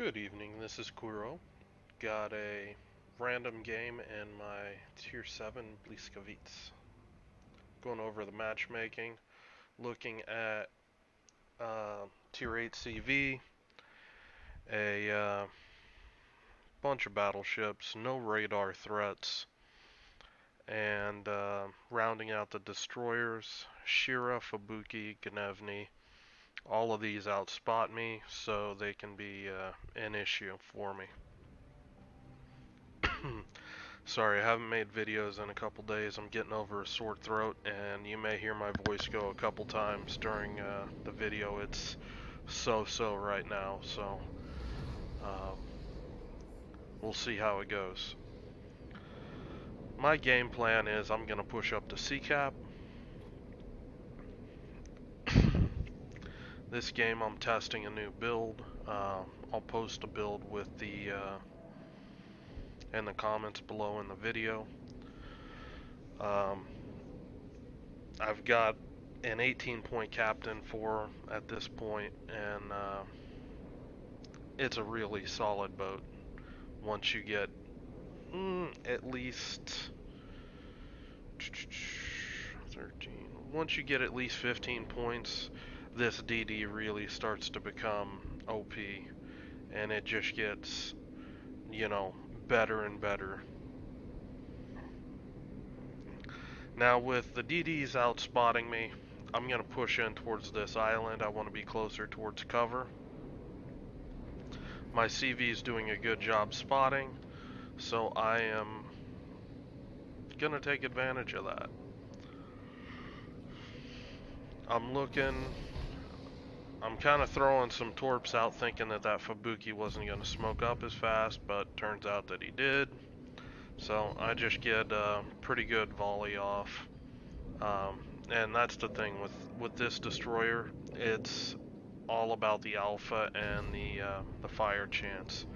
Good evening, this is Kuro. Got a random game in my Tier 7 Blyskawica. Going over the matchmaking, looking at Tier 8 CV, a bunch of battleships, no radar threats, and rounding out the destroyers, Shira, Fubuki, Gnevny. All of these outspot me, so they can be an issue for me. Sorry, I haven't made videos in a couple days. I'm getting over a sore throat, and you may hear my voice go a couple times during the video. It's so right now, so um, we'll see how it goes. My game plan is I'm going to push up to C-Cap. This game I'm testing a new build. I'll post a build with the in the comments below in the video. I've got an 18-point captain for at this point, and it's a really solid boat. Once you get at least 13, once you get at least 15 points, this DD really starts to become OP, and it just gets, better and better. Now with the DDs out spotting me, I'm going to push in towards this island. I want to be closer towards cover. My CV is doing a good job spotting, so I am going to take advantage of that. I'm kind of throwing some torps out thinking that Fubuki wasn't going to smoke up as fast, but turns out that he did. So I just get a pretty good volley off. And that's the thing with this destroyer, it's all about the alpha and the fire chance.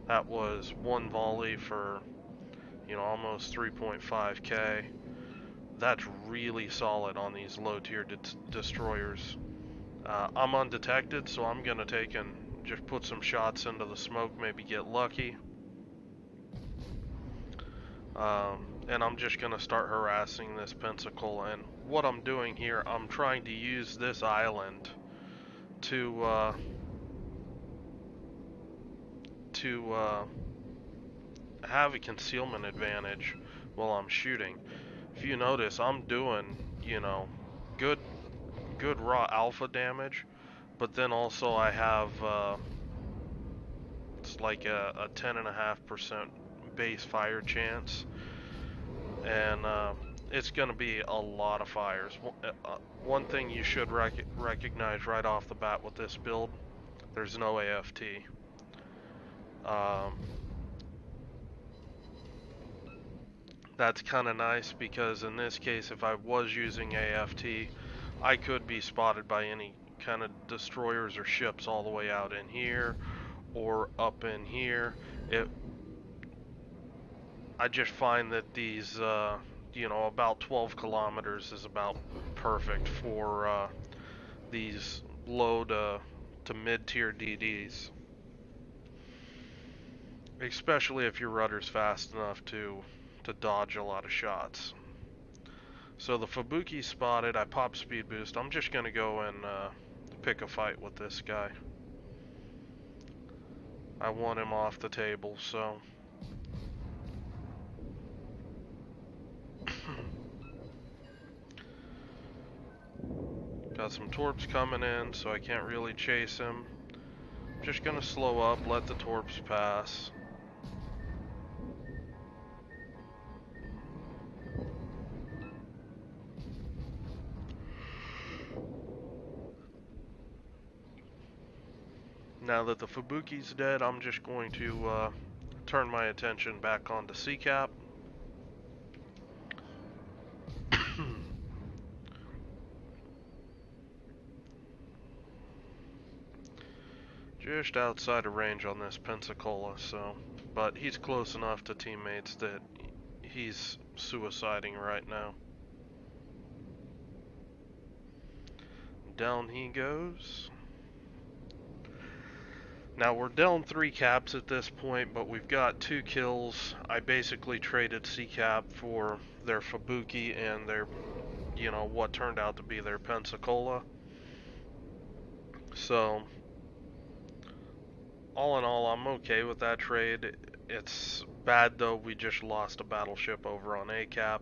That was one volley for almost 3.5k. That's really solid on these low tier destroyers. I'm undetected, so I'm gonna take and just put some shots into the smoke, maybe get lucky. And I'm just gonna start harassing this Pensacola. And what I'm doing here, I'm trying to use this island to have a concealment advantage while I'm shooting. If you notice, I'm doing, good raw alpha damage, but then also I have it's like a 10.5% base fire chance, and it's going to be a lot of fires. One thing you should recognize right off the bat with this build, there's no AFT. That's kind of nice because in this case, if I was using AFT, I could be spotted by any kind of destroyers or ships all the way out in here or up in here. I just find that these, about 12 kilometers is about perfect for these low to mid-tier DDs. Especially if your rudder's fast enough to dodge a lot of shots. So the Fubuki spotted, I pop speed boost. I'm just gonna go and pick a fight with this guy. I want him off the table, so got some torps coming in, so I can't really chase him. I'm just gonna slow up, let the torps pass. Now that the Fubuki's dead, I'm just going to turn my attention back onto C-Cap. Just outside of range on this Pensacola, but he's close enough to teammates that he's suiciding right now. Down he goes. Now we're down 3 caps at this point, but we've got 2 kills. I basically traded C-cap for their Fubuki and their, you know, what turned out to be their Pensacola. So, all in all, I'm okay with that trade. It's bad though, we just lost a battleship over on A-cap.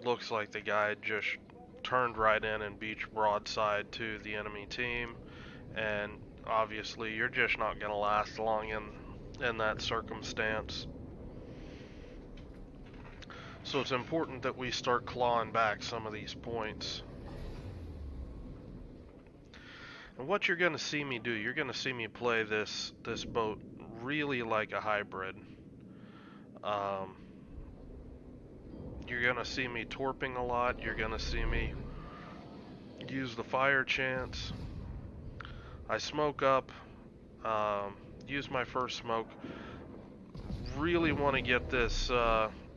Looks like the guy just turned right in and beached broadside to the enemy team, and obviously you're just not going to last long in that circumstance. So it's important that we start clawing back some of these points. And what you're going to see me do, you're going to see me play this boat really like a hybrid. You're going to see me torping a lot. You're going to see me use the fire chance. I smoke up, use my first smoke. Really want to get this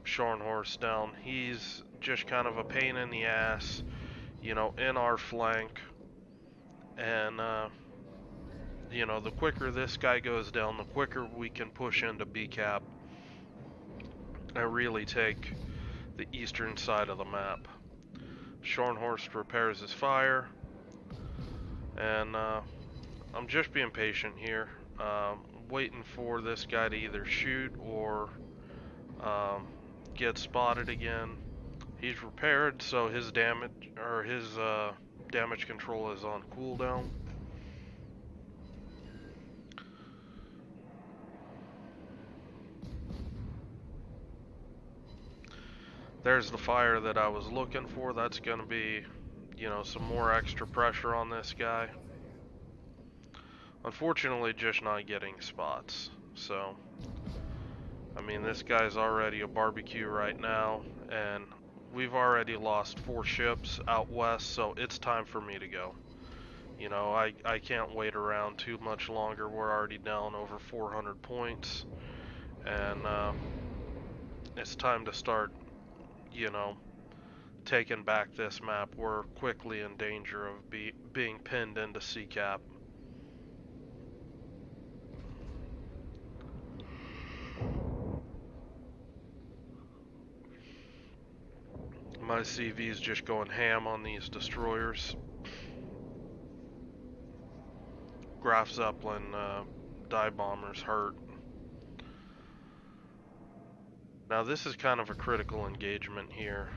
Scharnhorst down. He's just kind of a pain in the ass, you know, in our flank. And, you know, the quicker this guy goes down, the quicker we can push into B-cap and really take the eastern side of the map. Scharnhorst repairs his fire, and I'm just being patient here, waiting for this guy to either shoot or get spotted again. He's repaired, so his damage control is on cooldown. There's the fire that I was looking for. That's going to be, you know, some more extra pressure on this guy. Unfortunately, just not getting spots. So, I mean, this guy's already a barbecue right now, and we've already lost 4 ships out west, so it's time for me to go. You know, I can't wait around too much longer. We're already down over 400 points, and it's time to start, you know, taking back this map. We're quickly in danger of being pinned into C-cap. My CV's just going ham on these destroyers. Graf Zeppelin dive bombers hurt. Now this is kind of a critical engagement here.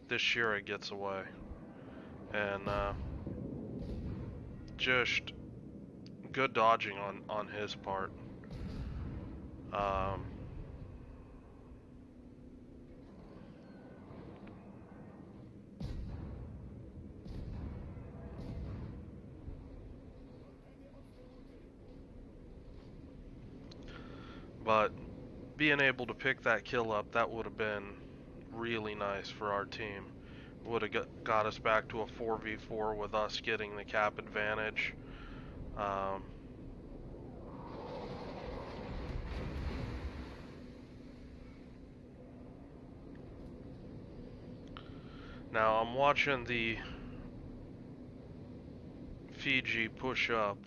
This Shira gets away, and just good dodging on his part. But being able to pick that kill up, that would have been really nice for our team. Would have got us back to a 4v4 with us getting the cap advantage. Now I'm watching the Fiji push up,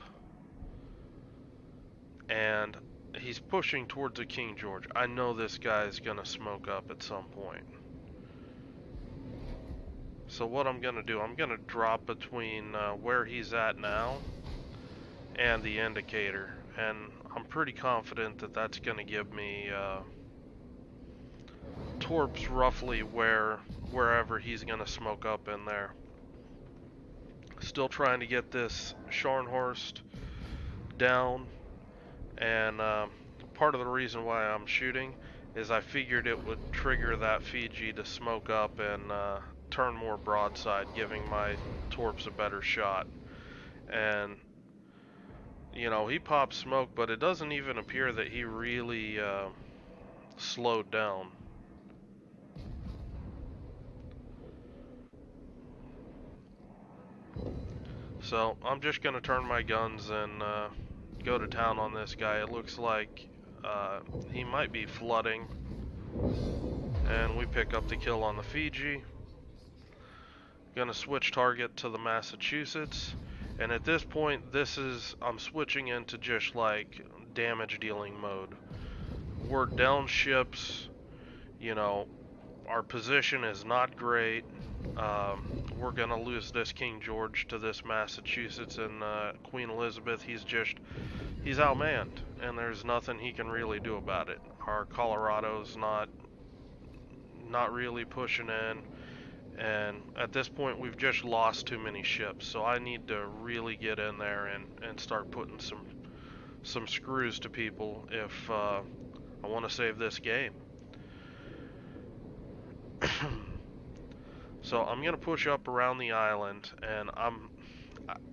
and he's pushing towards the King George. I know this guy is gonna smoke up at some point. So what I'm gonna do, I'm gonna drop between where he's at now and the indicator, and I'm pretty confident that that's gonna give me torps roughly wherever he's gonna smoke up in there. Still trying to get this Scharnhorst down. And part of the reason why I'm shooting is I figured it would trigger that Fiji to smoke up and turn more broadside, giving my torps a better shot. And, you know, he popped smoke, but it doesn't even appear that he really slowed down. So I'm just going to turn my guns and go to town on this guy. It looks like he might be flooding, and we pick up the kill on the Fiji. Gonna switch target to the Massachusetts, And at this point, I'm switching into just like damage dealing mode. We're down ships, you know, our position is not great. We're gonna lose this King George to this Massachusetts and Queen Elizabeth. He's outmanned, and there's nothing he can really do about it. Our Colorado's not really pushing in, and at this point we've just lost too many ships. So I need to really get in there and start putting some screws to people if I want to save this game. So I'm gonna push up around the island, and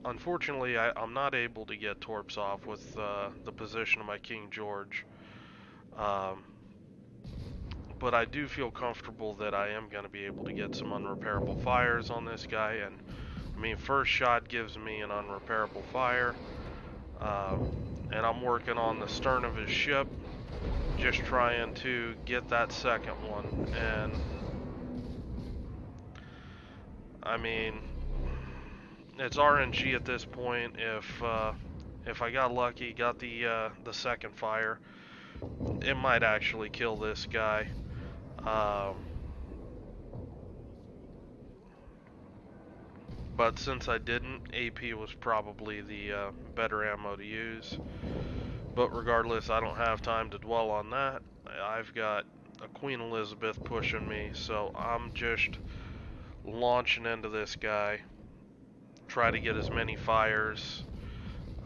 unfortunately I'm not able to get torps off with the position of my King George. Um, but I do feel comfortable that I am going to be able to get some unrepairable fires on this guy. And I mean, first shot gives me an unrepairable fire, and I'm working on the stern of his ship, just trying to get that second one. And I mean, it's RNG at this point. If I got lucky, got the second fire, it might actually kill this guy. But since I didn't, AP was probably the better ammo to use. But regardless, I don't have time to dwell on that. I've got a Queen Elizabeth pushing me, so I'm just launching into this guy. Try to get as many fires.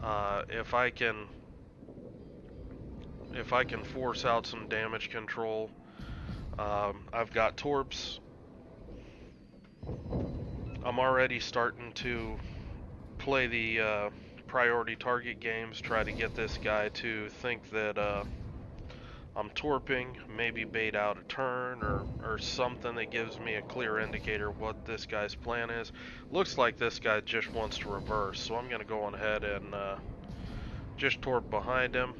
If I can force out some damage control. I've got torps. I'm already starting to play the priority target games, try to get this guy to think that I'm torping, maybe bait out a turn or something that gives me a clear indicator what this guy's plan is. Looks like this guy just wants to reverse, so I'm going to go on ahead and just torp behind him.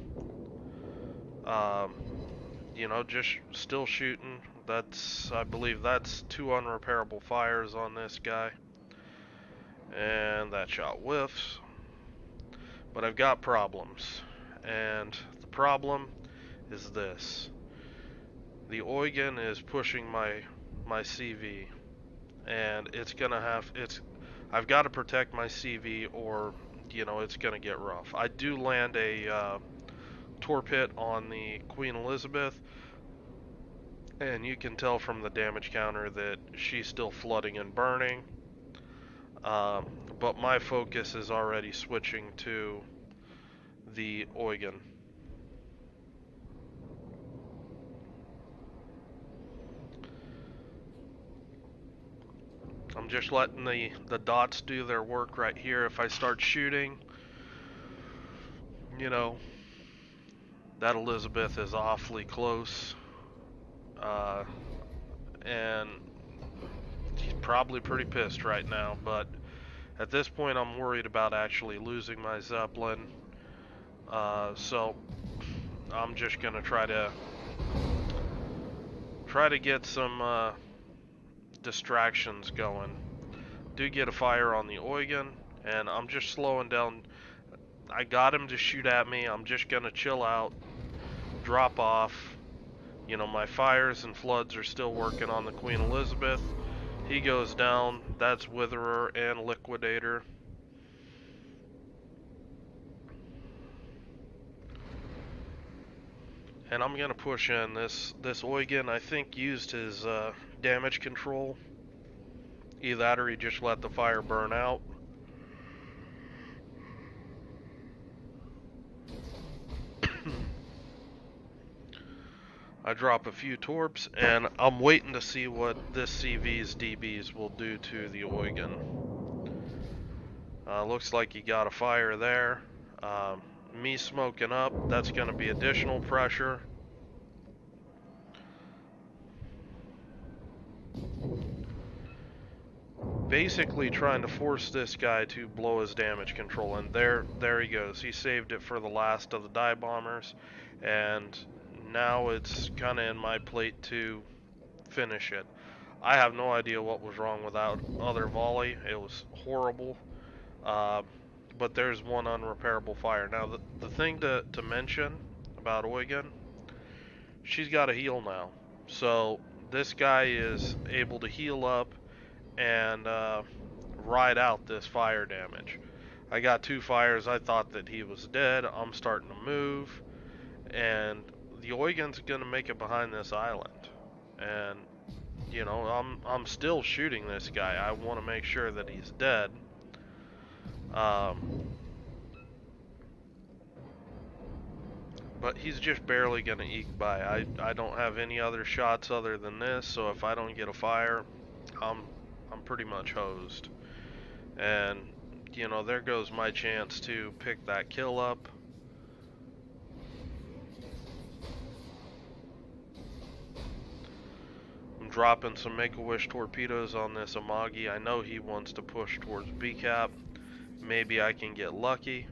You know, just still shooting. I believe that's 2 unrepairable fires on this guy. And that shot whiffs. But I've got problems. And the problem is this. The Eugen is pushing my CV. And I've got to protect my CV, or, you know, it's gonna get rough. I do land a torp hit on the Queen Elizabeth, and you can tell from the damage counter that she's still flooding and burning. But my focus is already switching to the Eugen. I'm just letting the dots do their work right here. If I start shooting, you know, that Elizabeth is awfully close. And she's probably pretty pissed right now, but at this point I'm worried about actually losing my Zeppelin. So I'm just gonna try to get some distractions going. Do get a fire on the Eugen, and I'm just slowing down. I got him to shoot at me. I'm just gonna chill out, drop off. You know, my fires and floods are still working on the Queen Elizabeth. He goes down. That's Witherer and Liquidator. And I'm gonna push in. This Eugen, I think, used his damage control. Either that or he just let the fire burn out. I drop a few torps, and I'm waiting to see what this CV's DBs will do to the Eugen. Looks like he got a fire there. Me smoking up, that's going to be additional pressure. Basically trying to force this guy to blow his damage control, and there he goes. He saved it for the last of the dive bombers, and now it's kind of in my plate to finish it. I have no idea what was wrong with that other volley. It was horrible. but there's one unrepairable fire. Now, the thing to mention about Eugen, she's got a heal now. So this guy is able to heal up and ride out this fire damage. I got 2 fires. I thought that he was dead. I'm starting to move, and the Eugen's gonna make it behind this island. And you know, I'm still shooting this guy. I want to make sure that he's dead. But he's just barely gonna eke by. I don't have any other shots other than this, so if I don't get a fire, I'm pretty much hosed. And you know, there goes my chance to pick that kill up. I'm dropping some Make-A-Wish torpedoes on this Amagi. I know he wants to push towards B-cap. Maybe I can get lucky.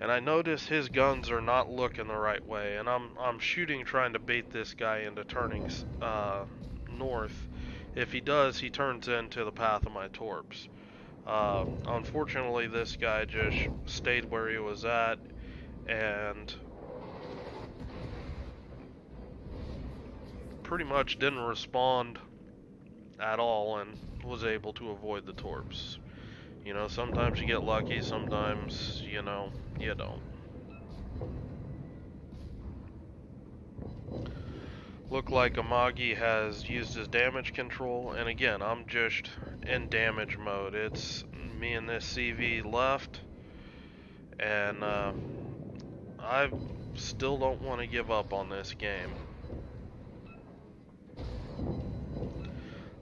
And I notice his guns are not looking the right way, and I'm shooting trying to bait this guy into turning north. If he does, he turns into the path of my torps. Unfortunately, this guy just stayed where he was at, and pretty much didn't respond at all, and was able to avoid the torps. You know, sometimes you get lucky, sometimes, you know, you don't. Look like Amagi has used his damage control, and again, I'm just in damage mode. It's me and this CV left, and I still don't want to give up on this game.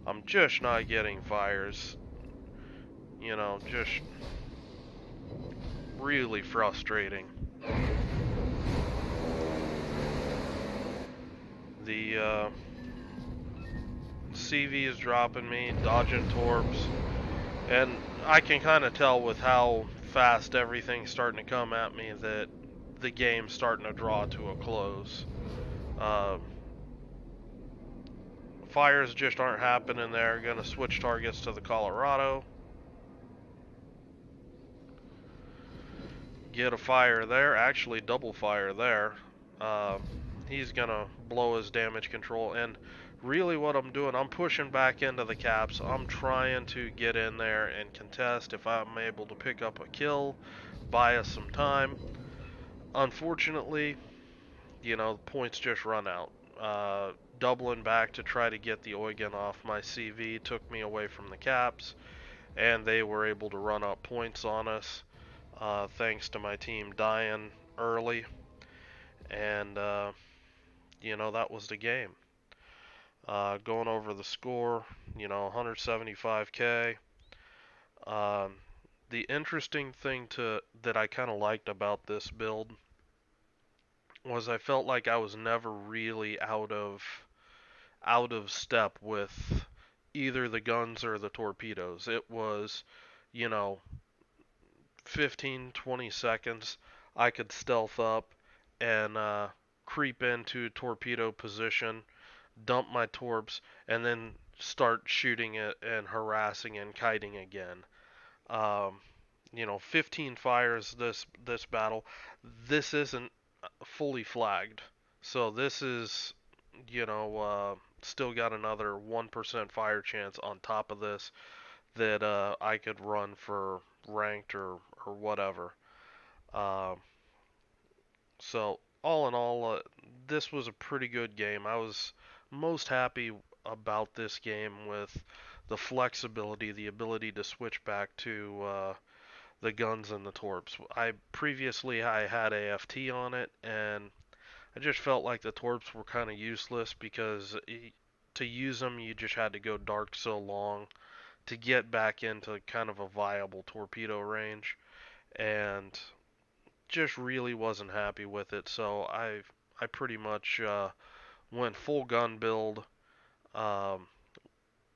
I'm just not getting fires. You know, just really frustrating. The CV is dropping me, dodging torps, and I can kind of tell with how fast everything's starting to come at me that the game's starting to draw to a close. Fires just aren't happening there. Gonna switch targets to the Colorado. Get a fire there, actually double fire there. He's gonna blow his damage control, and really what I'm doing, I'm pushing back into the caps. I'm trying to get in there and contest if I'm able to pick up a kill, buy us some time. Unfortunately, you know, points just run out. Doubling back to try to get the Eugen off my CV took me away from the caps, and they were able to run up points on us, thanks to my team dying early. And you know, that was the game. Going over the score, you know, 175k. Um, the interesting thing that I kind of liked about this build was I felt like I was never really out of step with either the guns or the torpedoes. It was, you know, 15, 20 seconds I could stealth up and creep into torpedo position, dump my torps, and then start shooting it and harassing and kiting again. Um, you know, 15 fires this battle. This isn't fully flagged, so this is, you know, still got another 1% fire chance on top of this that I could run for ranked or whatever. Uh, so all in all, this was a pretty good game. I was most happy about this game with the flexibility, the ability to switch back to the guns and the torps. I had AFT on it, and I just felt like the torps were kind of useless because to use them you just had to go dark so long to get back into kind of a viable torpedo range, and just really wasn't happy with it. So I pretty much went full gun build, um,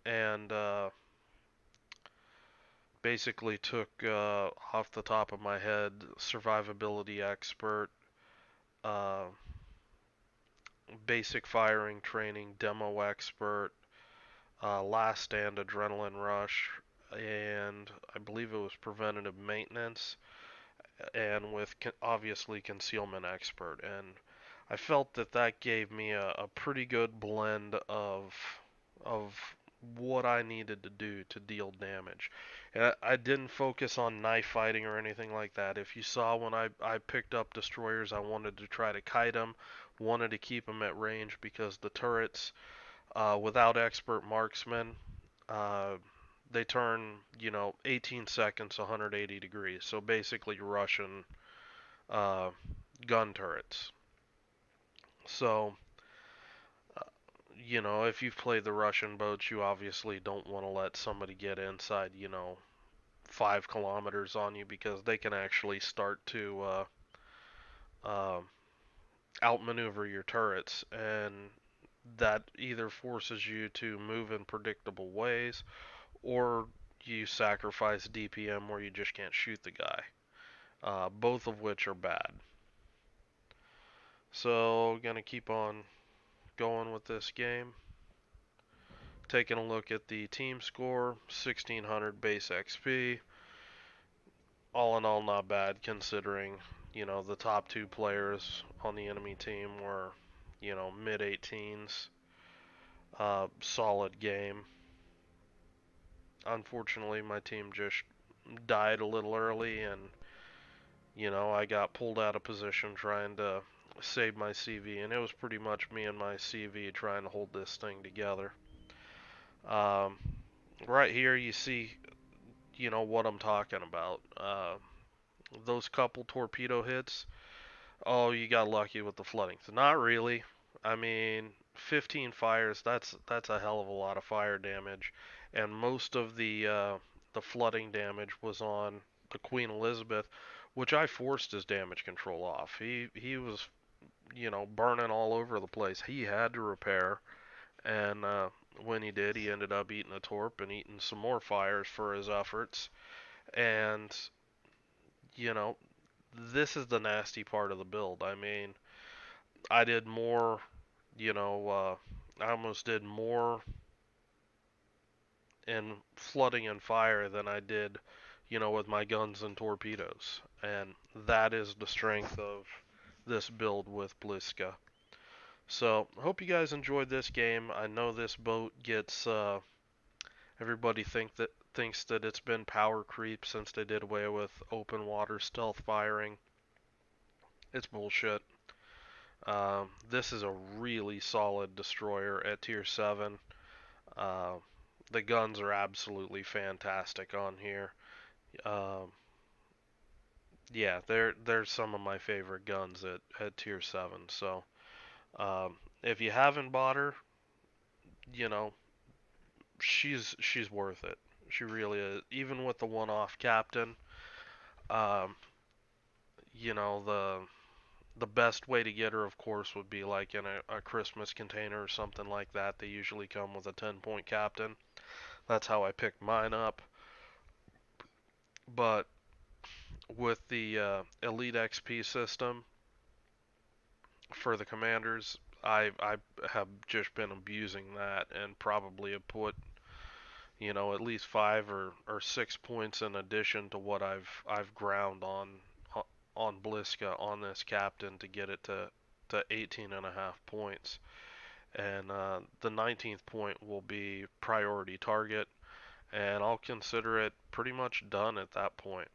and basically took off the top of my head survivability expert, uh, basic firing training demo expert, last stand adrenaline rush, and I believe it was preventative maintenance, and with obviously concealment expert. And I felt that that gave me a pretty good blend of what I needed to do to deal damage. And I didn't focus on knife fighting or anything like that. If you saw when I picked up destroyers, I wanted to try to kite them, wanted to keep them at range because the turrets, without expert marksman, uh, they turn, 18 seconds, 180 degrees. So basically Russian uh, gun turrets. So, uh, if you've played the Russian boats, you obviously don't want to let somebody get inside, 5 kilometers on you because they can actually start to uh, outmaneuver your turrets, and that either forces you to move in predictable ways or you sacrifice DPM where you just can't shoot the guy. Both of which are bad. So, gonna keep on going with this game. Taking a look at the team score, 1600 base XP. All in all, not bad considering, the top two players on the enemy team were, mid 18s. Solid game. Unfortunately, my team just died a little early, and, I got pulled out of position trying to save my CV, and it was pretty much me and my CV trying to hold this thing together. Um, right here, you see, what I'm talking about. Those couple torpedo hits. Oh, you got lucky with the flooding. So not really. I mean, 15 fires. That's a hell of a lot of fire damage, and most of the flooding damage was on the Queen Elizabeth, which I forced his damage control off. He was, burning all over the place. He had to repair, and when he did, he ended up eating a torp and eating some more fires for his efforts. And you know, this is the nasty part of the build. I mean, I did more, I almost did more in flooding and fire than I did, with my guns and torpedoes. And that is the strength of this build with Blyska. So, hope you guys enjoyed this game. I know this boat gets everybody thinks that it's been power creep since they did away with open water stealth firing. It's bullshit. This is a really solid destroyer at tier 7. Uh, the guns are absolutely fantastic on here. Um, yeah, they're some of my favorite guns at tier 7. So if you haven't bought her, you know she's worth it. She really is. Even with the one-off captain, um, the best way to get her, of course, would be like in a Christmas container or something like that. They usually come with a 10-point captain. That's how I picked mine up. But with the Elite XP system for the commanders, I have just been abusing that and probably have put, at least 5 or 6 points in addition to what I've ground on Blyska on this captain to get it to 18 and a half points. And the 19th point will be priority target, and I'll consider it pretty much done at that point.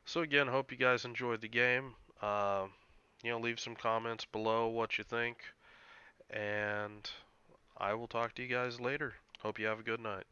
So again, hope you guys enjoyed the game. Leave some comments below what you think, and I will talk to you guys later. Hope you have a good night.